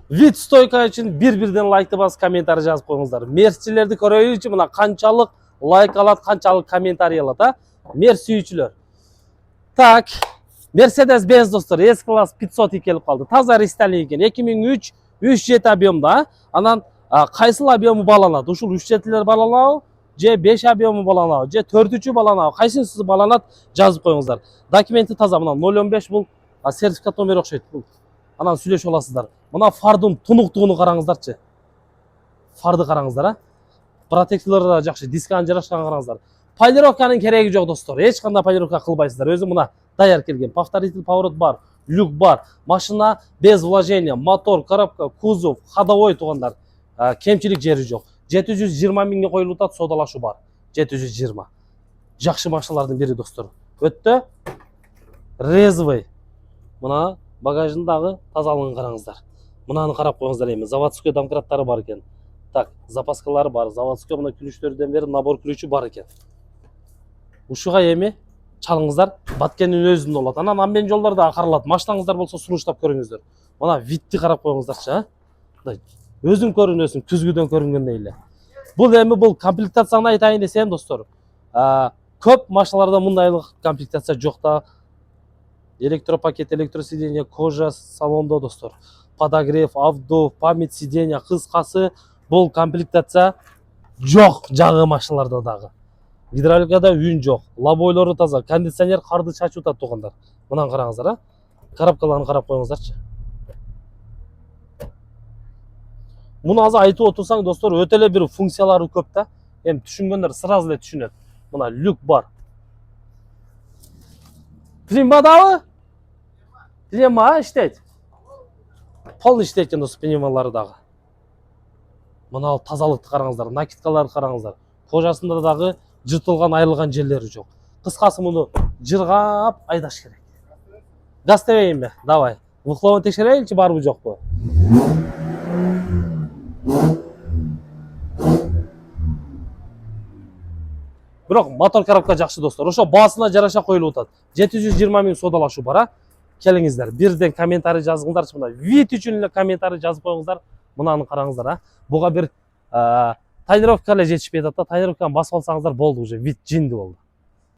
Вид стойка үшін бір-бірден лайкты басып комментарий жазып қойыңыздар. Мерсилерді көру үшін мына қаншалық лайк алады, қаншалық комментарий алады, мерс сүйүүчүлөр. Так, Mercedes-Benz достор, S-класс 500 келіп қалды. Таза рестайлинг екен. 2003 3.7 объемда. Анан кайсыл объему баланат? Ушул 3.7-лер баланабы, же 5 объему баланабы, же 4-чү баланабы? Кайсынысы баланат? Жазып коюңуздар. Документи таза, мына 015 бул сертификат номери окшойт. Анан сүйлөшүп аласыздар. Мына фардын тунуктугуну караңыздарчы. Фарды караңыздар, а? Протекторлору да жакшы, дисканы жарашкан караңыздар. Полировканын кереги жок достор. Эч кандай полировка кылбайсыздар. Өзү мына даяр келген. Повторитель поворот бар, люк бар. Машина без вложения, мотор, коробка, кузов, ходовой тугандар. Кемчилик жери жок. 720 миңге коюлуп атат, содалашуу бар. 720. Жакшы машиналардын бири достор. Өттө резвый. Мына багажындагы тазалыгын караңыздар. Мынаны карап коюңуздар эми. Заводской домкраттары бар экен. Так, запаскалары бар. Заводской мына ключтөрдөн бери набор ключу бар экен. Ушуга эми чалыңыздар, баткенин өзүндө болот. Анан амбен жолдордо каралат. Машинаңыздар болсо сунуштап көрүңүздөр. Мына витти карап коюңуздарчы, а? Өзүң көрүнөсүң, түзгүдөн көрүнгөндөй эле. Бул комплектацияны айтайын десем достор. Көп машиналарда мындайлык комплектация жок да. Электропакет, электросиденье, кожа салондо достор. Подогрев, обдув, память сиденья, кыскасы бул комплектация жок жагы машиналарда дагы. Гидравликада үн жок, лобойлору таза, кондиционер карды чачып атат тугандар. Мынаны караңыздар, а? Коробкаларын карап коюңуздарчы. Муну азыр айтып отурсаң достор, өтө эле бир функциялары көп да. Эми түшүнгөндөр сразу эле түшүнөт. Мына люк бар. Пневмадабы? Пневма иштейт. Полный иштейт экен достор, пневмалары дагы. Мына тазалыкты караңыздар, накидкаларды караңыздар. Кожасында дагы жыртылган, айрылган жерлери жок. Кыскасы муну жыргап айдаш керек. Газ тебейинби? Давай. Выхлобун текшерейинчи, барбы жокпу? Бирок мотор коробка жакшы достор. Ошо баасына жараша коюлуп атат. 720 миң содалашуу бар, а? Келиңиздер, бирден комментарий жазыңыздарчы мына. Вид үчүн эле комментарий жазып коюңуздар. Мынаны караңыздар, а? Буга бир тонировка эле жетишпей атат да. Тонировканы басып алсаңыздар болду уже, вид жинди болду.